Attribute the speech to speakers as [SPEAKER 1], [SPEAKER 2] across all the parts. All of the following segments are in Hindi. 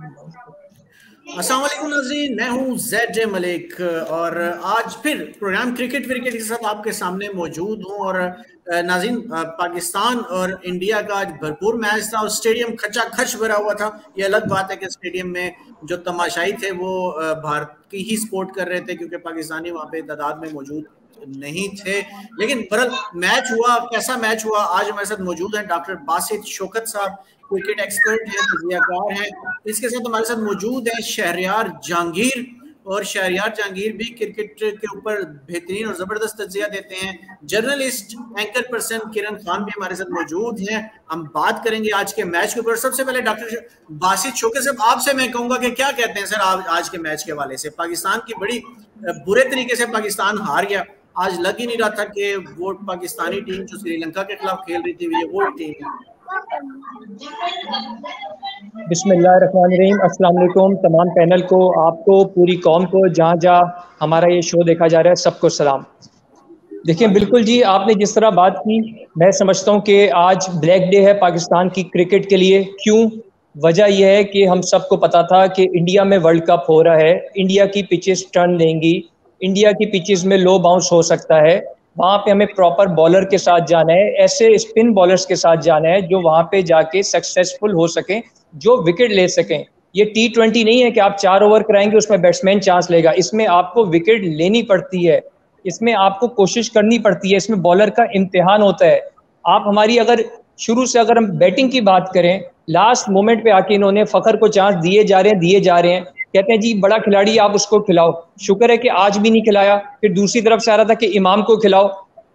[SPEAKER 1] अस्सलाम वालेकुम नाज़रीन, मैं हूं ज़ेड मलिक और आज फिर प्रोग्राम क्रिकेट विकेट के साथ आपके सामने मौजूद हूं। और नाज़रीन, पाकिस्तान और इंडिया का आज भरपूर मैच था और स्टेडियम खचाखच भरा हुआ था। ये अलग बात है कि स्टेडियम में जो तमाशाई थे वो भारत की ही सपोर्ट कर रहे थे क्योंकि पाकिस्तानी वहाँ पे तादाद में मौजूद नहीं थे। लेकिन बहरहाल मैच हुआ, कैसा मैच हुआ। आज हमारे साथ मौजूद हैं डॉक्टर बासित शौकत साहब, क्रिकेट एक्सपर्ट हैं, तजियाकार हैं। इसके साथ हमारे साथ मौजूद है शहरयार जहांगीर, और शहरयार जहांगीर भी क्रिकेट के ऊपर बेहतरीन और जबरदस्त तजिया देते हैं। जर्नलिस्ट एंकर पर्सन किरण खान भी हमारे साथ मौजूद हैं। हम बात करेंगे आज के मैच के ऊपर। सबसे पहले डॉक्टर बासित शौकत साहब, आपसे मैं कहूंगा कि क्या कहते हैं सर आज के मैच के हवाले से। पाकिस्तान की बड़ी बुरे तरीके से पाकिस्तान हार गया। आज लग ही नहीं रहा था कि वो पाकिस्तानी टीम जो श्रीलंका के खिलाफ खेल रही थी वो टीम है।
[SPEAKER 2] बिस्मिल्लाहिर्रहमानिर्रहीम। अस्सलाम वालेकुम तमाम पैनल को, आपको, पूरी कौम को, जहाँ जहाँ हमारा ये शो देखा जा रहा है, सबको सलाम। देखिए, बिल्कुल जी, आपने जिस तरह बात की, मैं समझता हूँ कि आज ब्लैक डे है पाकिस्तान की क्रिकेट के लिए। क्यों? वजह यह है कि हम सबको पता था कि इंडिया में वर्ल्ड कप हो रहा है, इंडिया की पिचेस टर्न लेंगी, इंडिया की पिचेस में लो बाउंस हो सकता है। वहाँ पे हमें प्रॉपर बॉलर के साथ जाना है, ऐसे स्पिन बॉलर्स के साथ जाना है जो वहाँ पे जाके सक्सेसफुल हो सकें, जो विकेट ले सकें। ये T20 नहीं है कि आप 4 ओवर कराएंगे उसमें बैट्समैन चांस लेगा। इसमें आपको विकेट लेनी पड़ती है, इसमें आपको कोशिश करनी पड़ती है, इसमें बॉलर का इम्तिहान होता है। आप हमारी अगर शुरू से अगर हम बैटिंग की बात करें, लास्ट मोमेंट पे आके इन्होंने फ़खर को चांस दिए जा रहे हैं। कहते हैं जी बड़ा खिलाड़ी आप उसको खिलाओ, शुक्र है कि आज भी नहीं खिलाया। फिर दूसरी तरफ से आ रहा था कि इमाम को खिलाओ,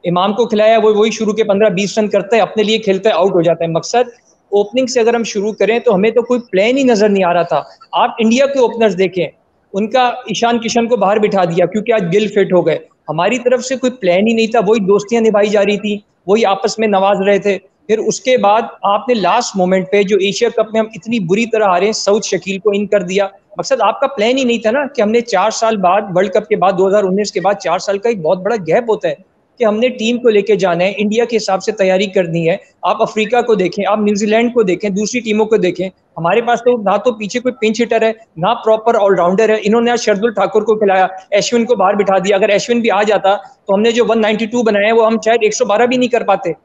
[SPEAKER 2] इमाम को खिलाया, वो वही शुरू के 15-20 रन करता है, अपने लिए खेलता है, आउट हो जाता है। मकसद ओपनिंग से अगर हम शुरू करें तो हमें तो कोई प्लान ही नजर नहीं आ रहा था। आप इंडिया के ओपनर्स देखें, उनका ईशान किशन को बाहर बिठा दिया क्योंकि आज गिल फिट हो गए। हमारी तरफ से कोई प्लान ही नहीं था, वही दोस्तियां निभाई जा रही थी, वही आपस में नवाज रहे थे। फिर उसके बाद आपने लास्ट मोमेंट पे जो एशिया कप में हम इतनी बुरी तरह हारे, सऊद शकील को इन कर दिया। मकसद आपका प्लान ही नहीं था ना कि हमने 4 साल बाद, वर्ल्ड कप के बाद 2019 के बाद 4 साल का एक बहुत बड़ा गैप होता है कि हमने टीम को लेके जाना है, इंडिया के हिसाब से तैयारी करनी है। आप अफ्रीका को देखें, आप न्यूजीलैंड को देखें, दूसरी टीमों को देखें, हमारे पास तो ना तो पीछे कोई पिंच हिटर है, ना प्रॉपर ऑलराउंडर है। इन्होंने आज शरदुल ठाकुर को खिलाया, अश्विन को बाहर बिठा दिया। अगर अश्विन भी आ जाता तो हमने जो 192 बनाया है वो हम शायद 112 भी नहीं कर पाते।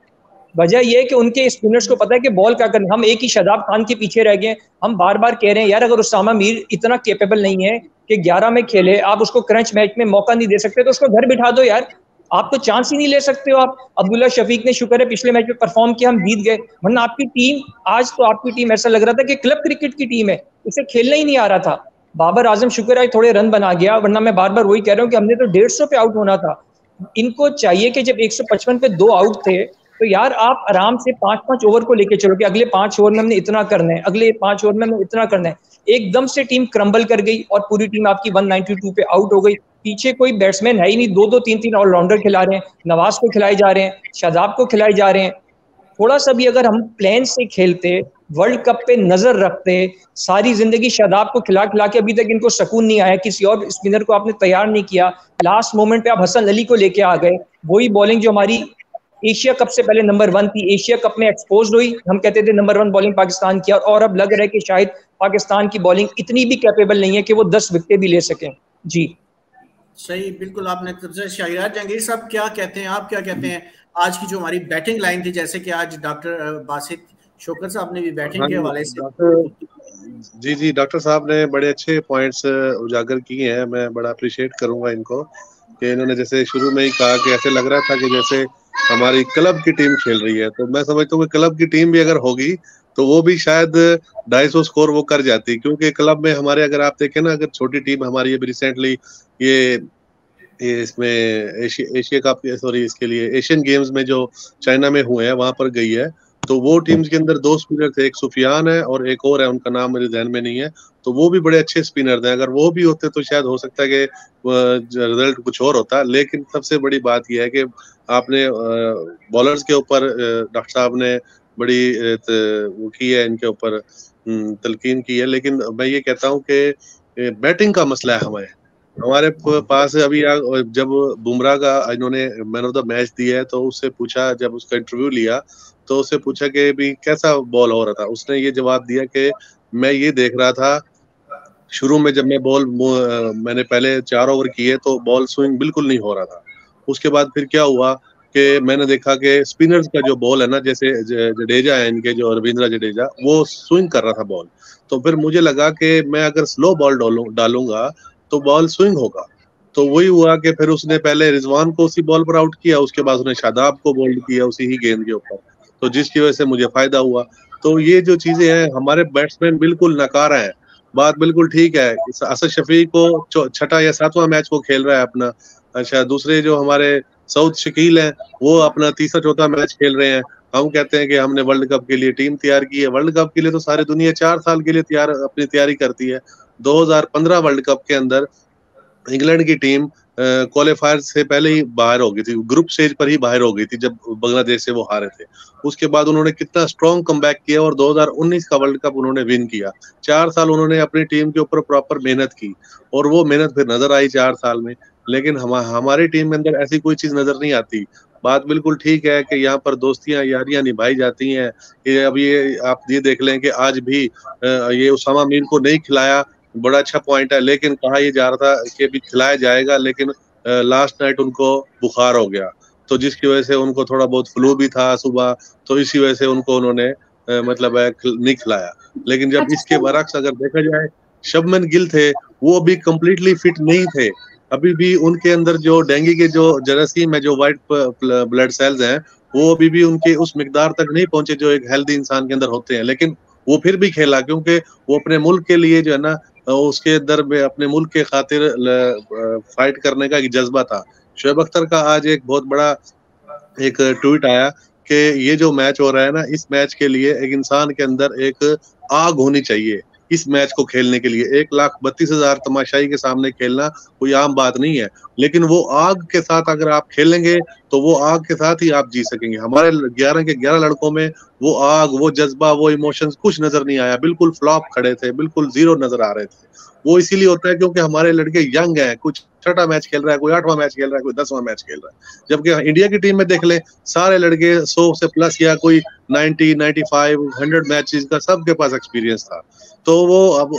[SPEAKER 2] वजह यह है कि उनके स्पिनर्स को पता है कि बॉल क्या करना। हम एक ही शादाब खान के पीछे रह गए। हम बार बार कह रहे हैं यार, अगर उसामा मीर इतना कैपेबल नहीं है कि 11 में खेले, आप उसको क्रंच मैच में मौका नहीं दे सकते, तो उसको घर बिठा दो यार। आप तो चांस ही नहीं ले सकते हो। आप अब्दुल्ला शफीक ने शुक्र है पिछले मैच में परफॉर्म किया, हम जीत गए, वरना आपकी टीम आज तो आपकी टीम ऐसा लग रहा था कि क्लब क्रिकेट की टीम है, उसे खेलना ही नहीं आ रहा था। बाबर आजम शुक्र है थोड़े रन बना गया, वरना मैं बार बार वही कह रहा हूँ कि हमने तो 150 पे आउट होना था। इनको चाहिए कि जब 155 पे 2 आउट थे तो यार आप आराम से 5-5 ओवर को लेके चलो कि अगले 5 ओवर में हमने इतना करना है, अगले 5 ओवर में हमने इतना करना है। एकदम से टीम क्रम्बल कर गई और पूरी टीम आपकी 192 पे आउट हो गई। पीछे कोई बैट्समैन है ही नहीं, 2-2 3-3 ऑलराउंडर खिला रहे हैं, नवाज को खिलाए जा रहे हैं, शादाब को खिलाए जा रहे हैं। थोड़ा सा भी अगर हम प्लान से खेलते, वर्ल्ड कप पे नजर रखते, सारी जिंदगी शादाब को खिला खिला के अभी तक इनको सुकून नहीं आया, किसी और स्पिनर को आपने तैयार नहीं किया। लास्ट मोमेंट पे आप हसन अली को लेके आ गए, वही बॉलिंग जो हमारी एशिया कप से पहले नंबर 1 थी, एशिया कप में एक्सपोज हुई, हम कहते थे नंबर 1 बॉलिंग पाकिस्तान की, और अब लग रहा है कि शायद पाकिस्तान की बॉलिंग इतनी भी कैपेबल नहीं है कि वो 10 विकेट भी ले सकें। जी
[SPEAKER 1] सही, बिल्कुल आपने। शहरयार जहांगीर साहब क्या कहते हैं, आप क्या कहते हैं आज की जो हमारी बैटिंग लाइन थी, जैसे कि आज डॉक्टर बासित शौकत साहब ने भी बैटिंग के हवाले से।
[SPEAKER 3] जी डॉक्टर साहब ने बड़े अच्छे पॉइंट्स उजागर किए हैं। मैं बड़ा अप्रिशिएट करूंगा इनको कि इन्होंने जैसे शुरू में ही कहा कि ऐसे लग रहा था कि जैसे हमारी क्लब की टीम खेल रही है। तो मैं समझता हूँ कि क्लब की टीम भी अगर होगी तो वो भी शायद 250 स्कोर वो कर जाती, क्योंकि क्लब में हमारे अगर आप देखें ना, अगर छोटी टीम हमारी अभी रिसेंटली ये इसमें एशिया कप, सॉरी इसके लिए एशियन गेम्स में जो चाइना में हुए हैं वहां पर गई है, तो वो टीम्स के अंदर 2 स्पिनर थे, एक सुफियान है और एक और है, उनका नाम मेरे ध्यान में नहीं है। तो वो भी बड़े अच्छे स्पिनर थे, अगर वो भी होते तो शायद हो सकता है कि रिजल्ट कुछ और होता। लेकिन सबसे बड़ी बात यह है कि आपने बॉलर्स के ऊपर डॉक्टर साहब ने बड़ी वो की है, इनके ऊपर तलकीन की है। लेकिन मैं ये कहता हूँ कि बैटिंग का मसला है हमारे पास अभी। जब बुमराह का इन्होंने मैन ऑफ द मैच दिया है तो उससे पूछा, जब उसका इंटरव्यू लिया तो उससे पूछा कि भी कैसा बॉल हो रहा था, उसने ये जवाब दिया कि मैं ये देख रहा था शुरू में जब मैंने पहले 4 ओवर किए तो बॉल स्विंग बिल्कुल नहीं हो रहा था। उसके बाद फिर क्या हुआ कि मैंने देखा कि स्पिनर्स का जो बॉल है ना, जैसे जडेजा है इनके, जो रविंद्र जडेजा, वो स्विंग कर रहा था बॉल। तो फिर मुझे लगा कि मैं अगर स्लो बॉल डालूंगा तो बॉल स्विंग होगा। तो वही हुआ कि फिर उसने पहले रिजवान को उसी बॉल पर आउट किया, उसके बाद उसने शादाब को बोल्ड किया उसी ही गेंद के ऊपर, तो जिसकी वजह से मुझे फायदा हुआ। तो ये जो चीजें हैं, हमारे बैट्समैन बिल्कुल नकारा है, बात बिल्कुल ठीक है। असद शफी को छठा या सातवां मैच वो खेल रहा है अपना। अच्छा, दूसरे जो हमारे सऊद शकील हैं वो अपना तीसरा चौथा मैच खेल रहे हैं। हम कहते हैं कि हमने वर्ल्ड कप के लिए टीम तैयार की है। वर्ल्ड कप के लिए तो सारी दुनिया 4 साल के लिए अपनी तैयारी करती है। 2015 वर्ल्ड कप के अंदर इंग्लैंड की टीम क्वालिफायर से पहले ही बाहर हो गई थी, ग्रुप स्टेज पर ही बाहर हो गई थी जब बांग्लादेश से वो हारे थे। उसके बाद उन्होंने कितना स्ट्रॉन्ग कमबैक किया और 2019 का वर्ल्ड कप उन्होंने विन किया। 4 साल उन्होंने अपनी टीम के ऊपर प्रॉपर मेहनत की और वो मेहनत फिर नजर आई 4 साल में। लेकिन हमारी टीम के अंदर ऐसी कोई चीज नजर नहीं आती। बात बिल्कुल ठीक है कि यहाँ पर दोस्तियां यारियां निभाई जाती हैं। अब ये आप ये देख लें कि आज भी ये उसामा मीर को नहीं खिलाया, बड़ा अच्छा पॉइंट है, लेकिन कहा यह जा रहा था कि भी खिलाया जाएगा, लेकिन लास्ट नाइट उनको बुखार हो गया, तो जिसकी वजह से उनको थोड़ा बहुत फ्लू भी था सुबह, तो इसी वजह से उनको उन्होंने मतलब नहीं खिलाया। लेकिन जब इसके बरक्स अगर देखा जाए, शबमन गिल थे, वो भी कंप्लीटली फिट नहीं थे। अभी भी उनके अंदर जो डेंगू के जो जरासीम है, जो व्हाइट ब्लड सेल्स हैं, वो अभी भी उनके उस मिकदार तक नहीं पहुंचे जो एक हेल्दी इंसान के अंदर होते हैं। लेकिन वो फिर भी खेला, क्योंकि वो अपने मुल्क के लिए जो है ना, उसके अंदर में अपने मुल्क के खातिर फाइट करने का एक जज्बा था। शोएब अख्तर का आज एक बहुत बड़ा एक ट्वीट आया कि ये जो मैच हो रहा है ना, इस मैच के लिए एक इंसान के अंदर एक आग होनी चाहिए। इस मैच को खेलने के लिए 1,32,000 तमाशाई के सामने खेलना कोई आम बात नहीं है। लेकिन वो आग के साथ अगर आप खेलेंगे तो वो आग के साथ ही आप जी सकेंगे। हमारे 11 के 11 लड़कों में वो आग, वो जज्बा, वो इमोशंस कुछ नजर नहीं आया। बिल्कुल फ्लॉप खड़े थे, बिल्कुल जीरो नजर आ रहे थे। वो इसीलिए होता है क्योंकि हमारे लड़के यंग हैं, कुछ छठा मैच खेल रहा है, कोई 8वां मैच खेल रहा है, कोई 10वां मैच खेल रहा है। जबकि इंडिया की टीम में देख ले, सारे लड़के 100 से प्लस या कोई 90, 95, 100 मैचेस का सबके पास एक्सपीरियंस था। तो वो अब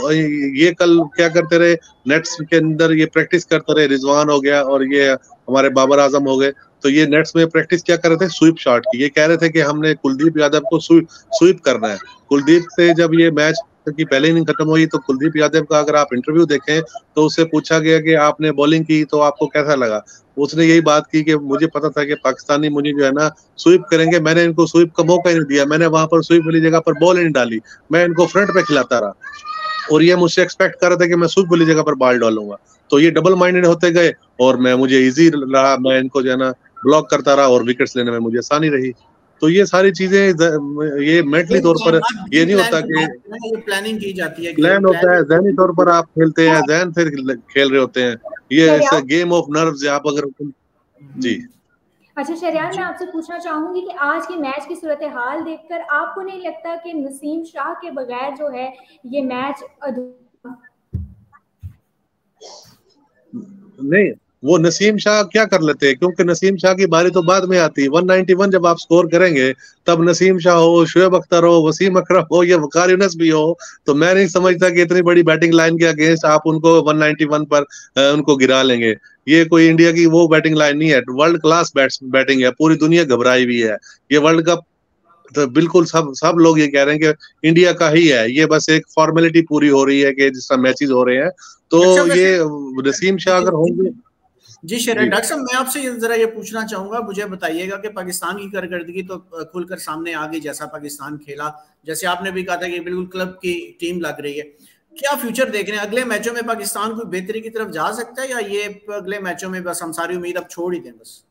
[SPEAKER 3] ये कल क्या करते रहे, नेट्स के अंदर ये प्रैक्टिस करते रहे। रिजवान हो गया और ये हमारे बाबर आजम हो गए, तो ये नेट्स में प्रैक्टिस क्या कर रहे थे, स्वीप शॉट की। ये कह रहे थे कि हमने कुलदीप यादव को स्वीप करना है। कुलदीप से जब ये मैच की पहले इनिंग खत्म हुई तो कुलदीप यादव का अगर आप इंटरव्यू देखें तो उससे पूछा गया कि आपने बॉलिंग की तो आपको कैसा लगा। उसने यही बात की कि मुझे पता था कि पाकिस्तानी मुझे जो है ना स्वीप करेंगे, मैंने इनको स्वीप का मौका ही नहीं दिया, मैंने वहां पर स्वीप वाली जगह पर बॉल नहीं डाली, मैं इनको फ्रंट पे खिलाता रहा और ये मुझसे एक्सपेक्ट कर रहे थे कि मैं स्वीप वाली जगह पर बॉल डालूंगा। तो ये डबल माइंडेड होते गए और मुझे इजी रहा, मैं इनको जो है ना ब्लॉक करता रहा और विकेट्स लेने में मुझे आसानी रही। तो ये सारी चीजें ये मेंटली तौर पर ये नहीं होता कि
[SPEAKER 1] ये प्लानिंग की जाती है,
[SPEAKER 3] प्लान होता है, जहनी तौर पर आप खेलते हैं, जहन से खेल रहे होते हैं। ये गेम ऑफ नर्व्स। आप अगर जी
[SPEAKER 4] अच्छा शरियान, मैं आपसे पूछना चाहूंगी कि आज के मैच की सूरत हाल देखकर आपको नहीं लगता कि नसीम शाह के बगैर जो है ये मैच
[SPEAKER 3] नहीं, वो नसीम शाह क्या कर लेते हैं, क्योंकि नसीम शाह की बारी तो बाद में आती है। 191 जब आप स्कोर करेंगे तब नसीम शाह हो, शुएब अख्तर हो, वसीम अकरम हो या वकार यूनुस भी हो, तो मैं नहीं समझता कि इतनी बड़ी बैटिंग लाइन के अगेंस्ट आप उनको 191 पर उनको गिरा लेंगे। ये कोई इंडिया की वो बैटिंग लाइन नहीं है, वर्ल्ड क्लास बैटिंग है, पूरी दुनिया घबराई हुई है। ये वर्ल्ड कप तो बिल्कुल सब लोग ये कह रहे हैं कि इंडिया का ही है, ये बस एक फॉर्मेलिटी पूरी हो रही है कि जिस तरह मैचेस हो रहे हैं। तो ये नसीम शाह अगर होंगे।
[SPEAKER 1] जी शरीर डॉक्टर साहब, मैं आपसे जरा ये पूछना चाहूंगा, मुझे बताइएगा कि पाकिस्तान की कारकर्दगी तो खुलकर सामने आ गई, जैसा पाकिस्तान खेला, जैसे आपने भी कहा था कि बिल्कुल क्लब की टीम लग रही है। क्या फ्यूचर देख रहे हैं, अगले मैचों में पाकिस्तान कोई बेहतरी की तरफ जा सकता है, या ये अगले मैचों में बस हम सारी उम्मीद अब छोड़ ही दें बस?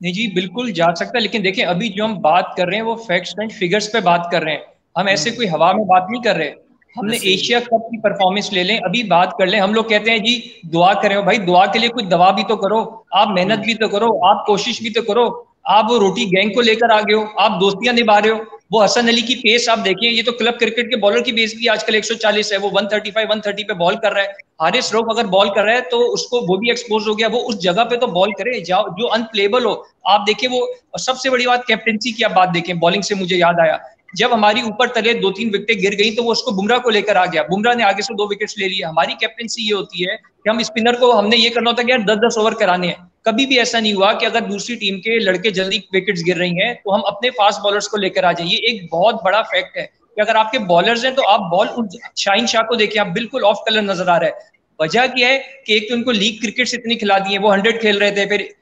[SPEAKER 2] नहीं जी, बिल्कुल जा सकता है, लेकिन देखिए अभी जो हम बात कर रहे हैं वो फैक्ट्स एंड फिगर्स पे बात कर रहे हैं, हम ऐसे कोई हवा में बात नहीं कर रहे। हमने एशिया कप की परफॉर्मेंस ले लें, अभी बात कर लें। हम लोग कहते हैं जी दुआ करें, भाई दुआ के लिए कुछ दवा भी तो करो, आप मेहनत भी तो करो, आप कोशिश भी तो करो। आप वो रोटी गैंग को लेकर आ गए हो, आप दोस्तियां निभा रहे हो। वो हसन अली की पेस आप देखें, ये तो क्लब क्रिकेट के बॉलर की पेस भी आजकल 140 है, वो 135 130 पे बॉल कर रहा है। हारिस रऊफ अगर बॉल कर रहा है तो उसको वो भी एक्सपोज हो गया, वो उस जगह पे तो बॉल करे जो अनप्लेबल हो। आप देखिए वो सबसे बड़ी बात कैप्टेंसी की आप बात देखें, बॉलिंग से मुझे याद आया जब हमारी ऊपर तले 2-3 विकेटें गिर गई तो वो उसको बुमराह को लेकर आ गया, बुमराह ने आगे से 2 विकेट्स ले लिए। हमारी कैप्टनसी ये होती है कि हम स्पिनर को, हमने ये करना होता है कि यार 10-10 ओवर कराने हैं। कभी भी ऐसा नहीं हुआ कि अगर दूसरी टीम के लड़के जल्दी विकेट्स गिर रही हैं तो हम अपने फास्ट बॉलर्स को लेकर आ जाइए। एक बहुत बड़ा फैक्ट है कि अगर आपके बॉलर्स हैं तो आप बॉल, शाहीन शाह को देखिए, आप बिल्कुल ऑफ कलर नजर आ रहा है। वजह क्या है कि एक तो उनको लीग क्रिकेट इतनी खिला दी है, वो 100 खेल रहे थे, फिर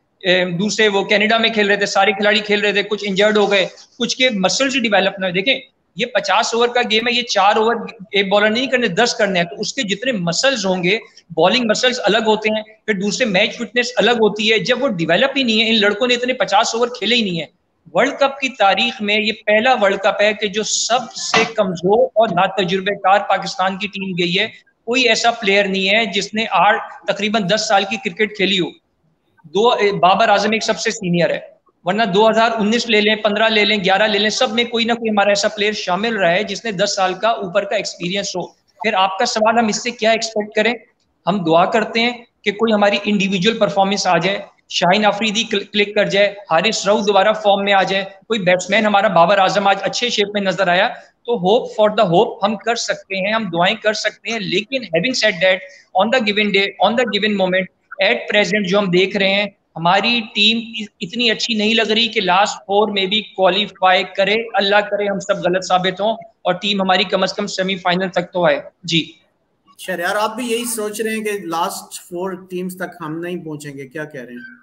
[SPEAKER 2] दूसरे वो कनाडा में खेल रहे थे, सारे खिलाड़ी खेल रहे थे, कुछ इंजर्ड हो गए, कुछ के मसल्स डेवलप ना। देखें ये 50 ओवर का गेम है, ये 4 ओवर एक बॉलर नहीं करने, 10 करने हैं, तो उसके जितने मसल्स होंगे, बॉलिंग मसल्स अलग होते हैं, फिर दूसरे मैच फिटनेस अलग होती है। जब वो डेवलप ही नहीं है, इन लड़कों ने इतने 50 ओवर खेले ही नहीं है। वर्ल्ड कप की तारीख में ये पहला वर्ल्ड कप है कि जो सबसे कमजोर और नातजुर्बेकार पाकिस्तान की टीम गई है। कोई ऐसा प्लेयर नहीं है जिसने तकरीबन 10 साल की क्रिकेट खेली हो। बाबर आजम एक सबसे सीनियर है, वरना 2019 ले लें, 15 ले लें, 11 ले लें, सब में कोई ना कोई हमारा ऐसा प्लेयर शामिल रहा है जिसने 10 साल का ऊपर का एक्सपीरियंस हो। फिर आपका सवाल, हम इससे क्या एक्सपेक्ट करें? हम दुआ करते हैं कि कोई हमारी इंडिविजुअल परफॉर्मेंस आ जाए, शाहीन अफरीदी क्लिक कर जाए, हारिस रऊफ दोबारा फॉर्म में आ जाए, कोई बैट्समैन हमारा बाबर आजम आज अच्छे शेप में नजर आया, तो होप फॉर द होप हम कर सकते हैं, हम दुआएं कर सकते हैं। लेकिन having said that, on the given day, on the given moment, at present जो हम देख रहे हैं, हमारी टीम इतनी अच्छी नहीं लग रही कि लास्ट 4 में भी क्वालिफाई करे। अल्लाह करे हम सब गलत साबित हों और टीम हमारी कम से कम सेमीफाइनल तक तो आए। जी
[SPEAKER 1] शहरयार, आप भी यही सोच रहे हैं कि लास्ट 4 टीम्स तक हम नहीं पहुंचेंगे, क्या कह रहे हैं?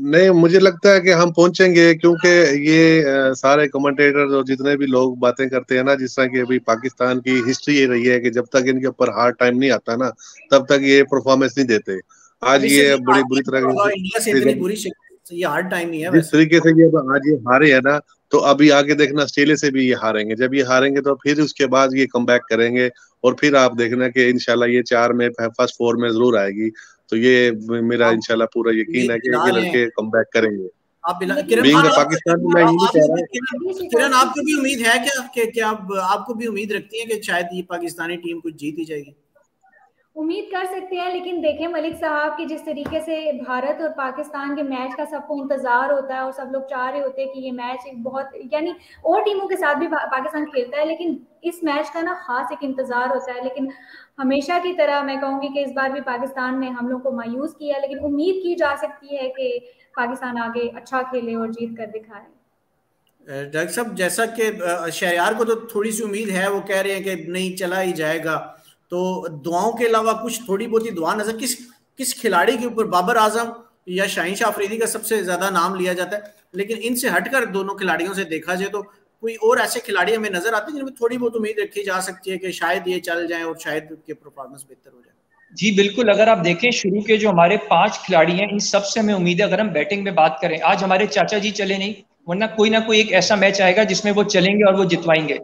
[SPEAKER 3] नहीं, मुझे लगता है कि हम पहुंचेंगे, क्योंकि ये सारे कमेंटेटर और जितने भी लोग बातें करते हैं ना, जिस तरह की अभी पाकिस्तान की हिस्ट्री ये रही है कि जब तक इनके ऊपर हार्ड टाइम नहीं आता ना, तब तक ये परफॉर्मेंस नहीं देते। आज ये बड़ी बुरी तरह
[SPEAKER 1] इंडिया से इतनी बुरी ये हार्ड टाइम नहीं है।
[SPEAKER 3] जिस तरीके से ये आज ये हारे है ना, तो अभी आगे देखना ऑस्ट्रेलिया से भी ये हारेंगे। जब ये हारेंगे तो फिर उसके बाद ये कमबैक करेंगे, और फिर आप देखना कि इंशाल्लाह ये 4 में फर्स्ट 4 में जरूर आएगी। तो ये मेरा इंशाल्लाह पूरा यकीन है कि ये लड़के कमबैक करेंगे।
[SPEAKER 1] किरण, पाकिस्तान में यही कह रहा है। किरण, आपको भी उम्मीद है क्या आपको भी उम्मीद रखती है कि शायद ये पाकिस्तानी टीम कुछ जीत ही जाएगी?
[SPEAKER 4] उम्मीद कर सकते हैं, लेकिन देखें मलिक साहब कि जिस तरीके से भारत और पाकिस्तान के मैच का सबको इंतजार होता है और सब लोग चाह रहे होते हैं कि ये मैच एक बहुत, यानी और टीमों के साथ भी पाकिस्तान खेलता है, लेकिन इस मैच का ना खास एक इंतजार होता है। लेकिन हमेशा की तरह मैं कहूँगी कि इस बार भी पाकिस्तान ने हम लोग को मायूस किया, लेकिन उम्मीद की जा सकती है कि पाकिस्तान आगे अच्छा खेले और जीत कर दिखाए।
[SPEAKER 1] डॉक्टर साहब, जैसा कि शहरयार को तो थोड़ी सी उम्मीद है, वो कह रहे हैं कि नहीं चला ही जाएगा, तो दुआओं के अलावा कुछ थोड़ी बहुत ही दुआ नजर किस खिलाड़ी के ऊपर, बाबर आजम या शाहीन शाह अफरीदी का सबसे ज्यादा नाम लिया जाता है, लेकिन इनसे हटकर दोनों खिलाड़ियों से देखा जाए तो कोई और ऐसे खिलाड़ी हमें नजर आते हैं जिनमें थोड़ी बहुत उम्मीद रखी जा सकती है कि शायद ये चल जाएं और शायद उनकी परफॉर्मेंस बेहतर हो जाए?
[SPEAKER 2] जी बिल्कुल, अगर आप देखें शुरू के जो हमारे 5 खिलाड़ी हैं, इन सबसे हमें उम्मीद है। अगर हम बैटिंग में बात करें, आज हमारे चाचा जी चले नहीं, वरना कोई ना कोई एक ऐसा मैच आएगा जिसमें वो चलेंगे और वो जितवाएंगे।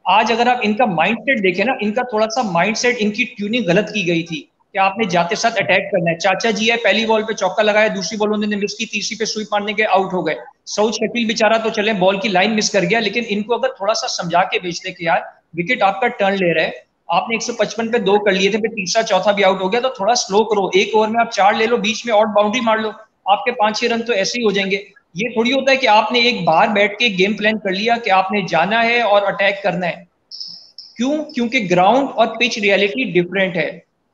[SPEAKER 2] आज अगर आप इनका माइंडसेट देखें ना, इनका थोड़ा सा माइंडसेट, इनकी ट्यूनिंग गलत की गई थी कि आपने जाते साथ अटैक करना है। चाचा जी है, पहली बॉल पे चौका लगाया, दूसरी बॉल उन्होंने मिस की, तीसरी पे स्वीप मारने के आउट हो गए। सऊद शकील बेचारा तो चले बॉल की लाइन मिस कर गया, लेकिन इनको अगर थोड़ा सा समझा के भेजते कि यार विकेट आपका टर्न ले रहा है, आपने 155 पे 2 कर लिए थे, फिर तीसरा चौथा भी आउट हो गया, तो थोड़ा स्लो करो, एक ओवर में आप 4 ले लो, बीच में आउट बाउंड्री मार लो, आपके 5-6 रन तो ऐसे ही हो जाएंगे। ये थोड़ी होता है कि आपने एक बार बैठ के गेम प्लान कर लिया कि आपने जाना है और अटैक करना है। क्यों? क्योंकि ग्राउंड और पिच रियलिटी डिफरेंट है।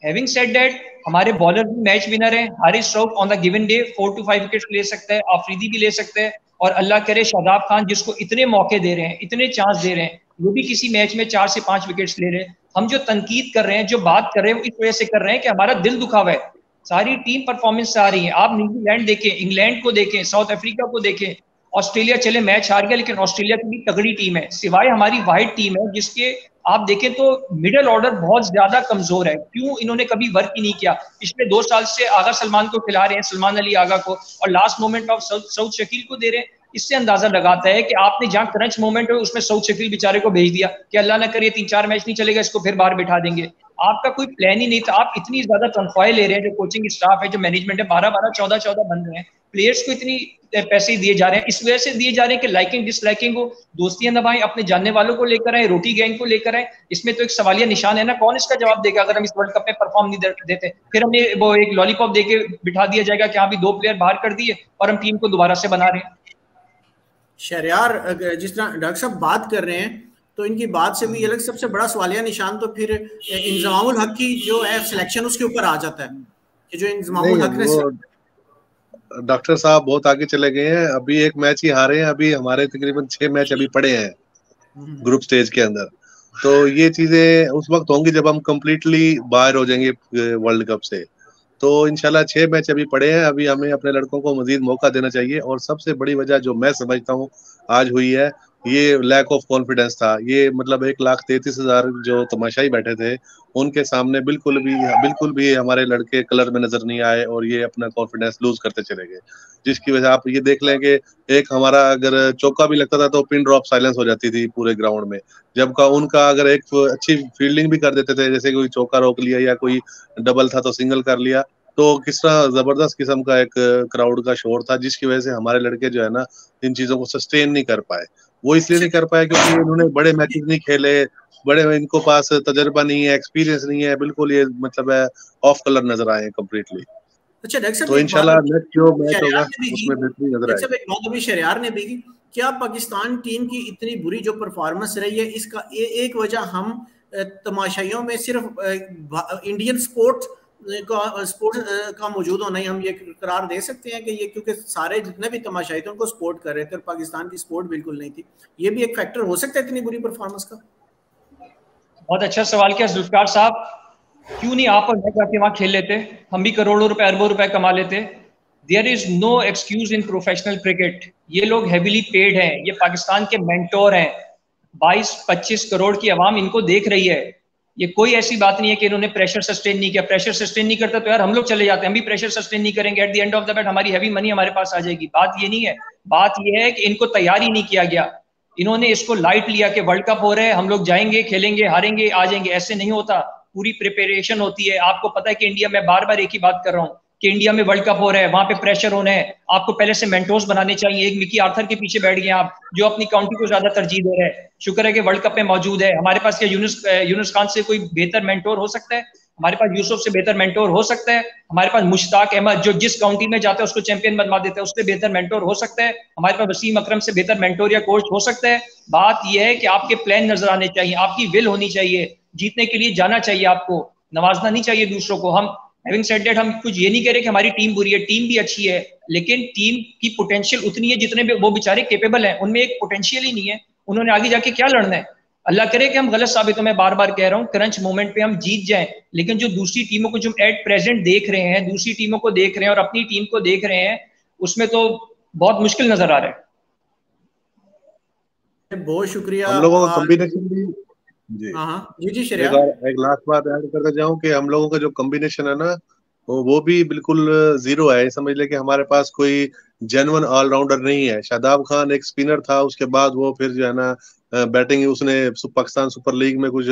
[SPEAKER 2] हैविंग सेड दैट, हमारे बॉलर भी मैच विनर हैं। Haris Rauf on the given day 4 to 5 wickets ले सकता है, अफरीदी भी ले सकता है, और अल्लाह करे शादाब खान जिसको इतने मौके दे रहे हैं, इतने चांस दे रहे हैं, वो भी किसी मैच में 4 से 5 विकेट्स ले रहे हैं। हम जो तनकीद कर रहे हैं, जो बात कर रहे हैं, वो इस वजह से कर रहे हैं कि हमारा दिल दुखा हुआ है। सारी टीम परफॉर्मेंस आ रही है। आप न्यूजीलैंड देखें, इंग्लैंड को देखें, साउथ अफ्रीका को देखें, ऑस्ट्रेलिया चले मैच हार गया, लेकिन ऑस्ट्रेलिया की भी तगड़ी टीम है। सिवाय हमारी वाइट टीम है जिसके आप देखें तो मिडिल ऑर्डर बहुत ज्यादा कमजोर है। क्यों? इन्होंने कभी वर्क ही नहीं किया। पिछले 2 साल से आगा सलमान को खिला रहे हैं, सलमान अली आगा को, और last moment of Saud Shakeel को दे रहे हैं। इससे अंदाजा लगाता है कि आपने जहां क्रंच मोमेंट है उसमें सऊद शकील बेचारे को भेज दिया कि अल्लाह ना करे 3-4 मैच नहीं चलेगा, इसको फिर बाहर बिठा देंगे। आपका कोई प्लान ही नहीं था। आप इतनी ज्यादा तनख्वाहें ले रहे हैं, जो कोचिंग स्टाफ है, जो मैनेजमेंट है, 12-12, 14-14 बन रहे हैं, प्लेयर्स को इतनी पैसे दिए जा रहे हैं। इस वजह से दिए जा रहे हैं कि लाइकिंग डिसलाइकिंग हो, दोस्तियां निभाएं, अपने जानने वालों को लेकर आए, रोटी गैंग को लेकर आए। इसमें तो एक सवालिया निशान है ना, कौन इसका जवाब देगा अगर हम इस वर्ल्ड कप में परफॉर्म नहीं देते? फिर हमें वो एक लॉलीपॉप देके बिठा दिया जाएगा कि हाँ भी 2 प्लेयर बाहर कर दिए और हम टीम को दोबारा से बना रहे हैं।
[SPEAKER 1] शहरयार जिस तरह डॉक्टर साहब बात कर रहे हैं तो इनकी बात से भी अलग सबसे बड़ा सवालिया निशान तो फिर इंजमामुल हक की जो है सिलेक्शन उसके ऊपर आ जाता है कि जो इंजमामुल हक ने
[SPEAKER 3] डॉक्टर साहब बहुत आगे चले गए हैं, अभी एक मैच ही हारे हैं, अभी हमारे तकरीबन 6 मैच अभी पड़े हैं ग्रुप स्टेज के अंदर। तो ये चीजें उस वक्त होंगी जब हम कंप्लीटली बाहर हो जाएंगे वर्ल्ड कप से। तो इंशाल्लाह 6 मैच अभी पड़े हैं, अभी हमें अपने लड़कों को मजीद मौका देना चाहिए। और सबसे बड़ी वजह जो मैं समझता हूँ आज हुई है, ये लैक ऑफ कॉन्फिडेंस था। ये मतलब 1,33,000 जो तमाशाई बैठे थे उनके सामने बिल्कुल भी हमारे लड़के कलर में नजर नहीं आए और ये अपना कॉन्फिडेंस लूज करते चले गए, जिसकी वजह आप ये देख लें कि एक हमारा अगर चौका भी लगता था तो पिन ड्रॉप साइलेंस हो जाती थी पूरे ग्राउंड में, जबकि उनका अगर एक अच्छी फील्डिंग भी कर देते थे, जैसे कोई चौका रोक लिया या कोई डबल था तो सिंगल कर लिया, तो किस तरह जबरदस्त किस्म का एक क्राउड का शोर था, जिसकी वजह से हमारे लड़के जो है ना इन चीजों को सस्टेन नहीं कर पाए। वो इसलिए नहीं कर पाए क्योंकि इन्होंने बड़े मैचेस नहीं खेले, बड़े इनको पास तजर्बा नहीं है, एक्सपीरियंस नहीं है, बिल्कुल ये मतलब है ऑफ कलर नजर आए कंप्लीटली।
[SPEAKER 1] अच्छा डॉक्टर साहब,
[SPEAKER 3] तो इंशाल्लाह नेक्स्ट जो मैच होगा उसमें बेहतरी नजर आएगी।
[SPEAKER 1] एक बात अभी शहरयार ने भी की, क्या पाकिस्तान टीम की इतनी बुरी जो परफॉर्मेंस रही है इसका एक वजह हम तमाशाइयों में सिर्फ इंडियन स्पोर्ट्स का मौजूद होना ही हम ये करार दे सकते हैं कि ये क्योंकि सारे जितने भी तमाशाई थे उनको सपोर्ट कर रहे थे और पाकिस्तान की सपोर्ट बिल्कुल नहीं थी, ये भी एक फैक्टर हो सकता है इतनी बुरी परफॉर्मेंस का?
[SPEAKER 2] बहुत अच्छा सवाल किया जुल्फकार साहब। क्यों नहीं आप और मैं जाके वहां खेल लेते, हम भी करोड़ों रुपए अरबों रुपए कमा लेते। There is no excuse in professional cricket. ये लोग हेविली पेड हैं, ये पाकिस्तान के मेंटोर हैं, 22-25 करोड़ की आवाम इनको देख रही है। ये कोई ऐसी बात नहीं है कि इन्होंने प्रेशर सस्टेन नहीं किया। प्रेशर सस्टेन नहीं करता तो यार हम लोग चले जाते हैं, हम भी प्रेशर सस्टेन नहीं करेंगे, at the end of the bat हमारी हैवी मनी हमारे पास आ जाएगी। बात ये नहीं है, बात ये है कि इनको तैयार ही नहीं किया गया। इन्होंने इसको लाइट लिया कि वर्ल्ड कप हो रहा है, हम लोग जाएंगे, खेलेंगे, हारेंगे, आ जाएंगे। ऐसे नहीं होता, पूरी प्रिपरेशन होती है। आपको पता है कि इंडिया में बार बार एक ही बात कर रहा हूँ कि इंडिया में वर्ल्ड कप हो रहा है, वहां पे प्रेशर होना है, आपको पहले से मेंटोर्स बनाने चाहिए। एक मिकी आर्थर के पीछे बैठ गए आप, जो अपनी काउंटी को ज्यादा तरजीह दे रहे हैं। शुक्र है कि वर्ल्ड कप में मौजूद है। हमारे पास क्या यूनुस खान से कोई बेहतर मेंटोर हो सकता है? हमारे पास यूसुफ से बेहतर मेंटोर हो सकता है? हमारे पास मुश्ताक अहमद जो जिस काउंटी में जाता है उसको चैंपियन बनवा देता है, उससे बेहतर मेंटोर हो सकता है? हमारे पास वसीम अकरम से बेहतर मेंटोर या कोच हो सकता है? बात यह है कि आपके प्लान नजर आने चाहिए, आपकी विल होनी चाहिए, जीतने के लिए जाना चाहिए, आपको नवाजना नहीं चाहिए दूसरों को। हम हैविंग सेड दैट हम कुछ ये नहीं कह रहे कि हमारी टीम बुरी है, टीम भी अच्छी है, लेकिन टीम की पोटेंशियल उतनी है जितने भी वो बेचारे केपेबल हैं, उनमें एक पोटेंशियल ही नहीं है। उन्होंने आगे जाके क्या लड़ना है? अल्लाह करे कि हम गलत साबित हो। मैं बार बार कह रहा हूँ क्रंच मोमेंट पे हम जीत जाएं, लेकिन जो दूसरी टीमों को जो एट प्रेजेंट देख रहे हैं, दूसरी टीमों को देख रहे हैं और अपनी टीम को देख रहे हैं, उसमें तो बहुत मुश्किल नजर आ रहा है।
[SPEAKER 1] बहुत शुक्रिया।
[SPEAKER 3] हम लोगों का कॉम्बिनेशन भी
[SPEAKER 1] जी शरिया,
[SPEAKER 3] एक लास्ट बात ऐड करते जाऊं कि हम लोगों का जो कॉम्बिनेशन है ना वो भी बिल्कुल जीरो है। समझ ले कि हमारे पास कोई जेन्युइन ऑलराउंडर नहीं है। शादाब खान एक स्पिनर था, उसके बाद वो फिर जो है ना बैटिंग उसने पाकिस्तान सुपर लीग में कुछ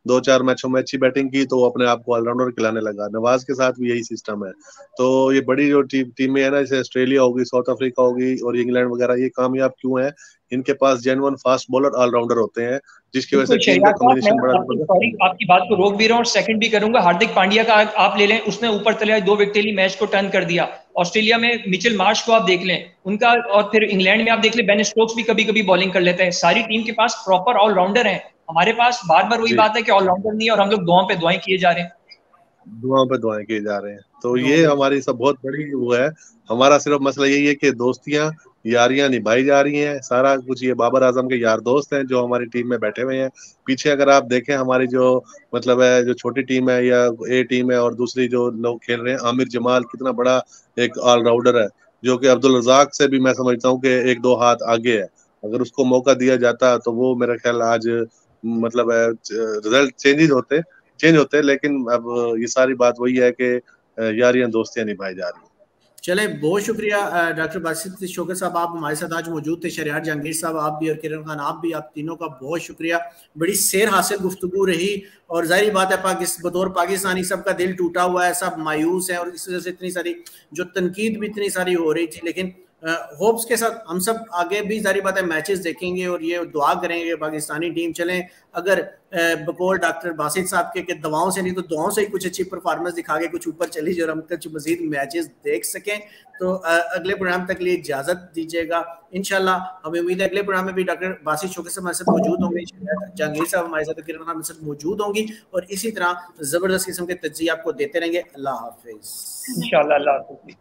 [SPEAKER 3] 2-4 मैचों में अच्छी बैटिंग की तो वो अपने आप को ऑलराउंडर खिलाने लगा। नवाज के साथ भी यही सिस्टम है। तो ये बड़ी जो टीमें है ना, जैसे ऑस्ट्रेलिया होगी, साउथ अफ्रीका होगी और इंग्लैंड वगैरह, ये कामयाब क्यों है? इनके पास जेन्युइन फास्ट बॉलर ऑलराउंडर होते हैं, जिसकी वजह से टीम का कॉम्बिनेशन बड़ा जबरदस्त।
[SPEAKER 2] आपकी बात को रोक भी रहा हूँ और सेकंड भी करूंगा। हार्दिक पांड्या का आप ले लें, उसने ऊपर तले 2 विकेट ली, मैच को टर्न कर दिया। ऑस्ट्रेलिया में मिचेल मार्श को आप देख लें उनका, और फिर इंग्लैंड में आप देख लें बेन स्टोक्स भी कभी कभी बॉलिंग कर लेते हैं। सारी टीम के पास प्रॉपर ऑलराउंडर है। हमारे पास बार बार वही बात है कि ऑलराउंडर नहीं है और हम लोग दुआओं पे दुआएं किए जा रहे हैं,
[SPEAKER 3] दुआओं पे दुआएं किए जा रहे हैं। तो ये हमारी सब बहुत बड़ी वो है। हमारा सिर्फ मसला यही है कि दोस्तियां यारियां निभाई जा रही हैं, सारा कुछ। ये बाबर आजम के यार दोस्त हैं जो हमारी टीम में बैठे हुए हैं। पीछे अगर आप देखें हमारी जो मतलब है जो छोटी टीम है या ए टीम है और दूसरी जो लोग खेल रहे हैं, आमिर जमाल कितना बड़ा एक ऑलराउंडर है, जो कि अब्दुल रजाक से भी मैं समझता हूँ कि 1-2 हाथ आगे है। अगर उसको मौका दिया जाता तो वो मेरा ख्याल आज मतलब है रिजल्ट चेंज होते। लेकिन अब ये सारी बात वही है कि यारियां दोस्तियां निभाई जा रही हैं।
[SPEAKER 1] चले, बहुत शुक्रिया डॉक्टर बासित शौकत साहब, आप हमारे साथ आज मौजूद थे। शरियार जहांगीर साहब आप भी और किरण खान आप भी, आप तीनों का बहुत शुक्रिया। बड़ी सैर हासिल गुफ्तगू रही और जाहिर बात है बतौर पाकिस्तानी सबका दिल टूटा हुआ है, सब मायूस है और इस वजह से इतनी सारी जो तनकीद भी इतनी सारी हो रही थी, लेकिन होप्स के साथ हम सब आगे भी जारी बात है मैचेस देखेंगे और ये दुआ करेंगे पाकिस्तानी टीम चलें। अगर बकौल डॉक्टर बासित साहब के दवाओं से नहीं तो दुआओं से ही कुछ अच्छी परफॉर्मेंस दिखा के कुछ ऊपर चली जाए और हम कुछ मजीद मैचेस देख सकें, तो अगले प्रोग्राम तक लिए इजाजत दीजिएगा। इंशाल्लाह हमें उम्मीद है अगले प्रोग्राम में भी डॉक्टर बासित शौकत साहब हमारे साथ मौजूद होंगे, जहांगीर साहब हमारे साथ, किरण हमारे साथ मौजूद होंगी और इसी तरह जबरदस्त किस्म के तज्जिए आपको देते रहेंगे। अल्लाह हाफिज।
[SPEAKER 2] इंशाल्लाह। अल्लाह हाफिज।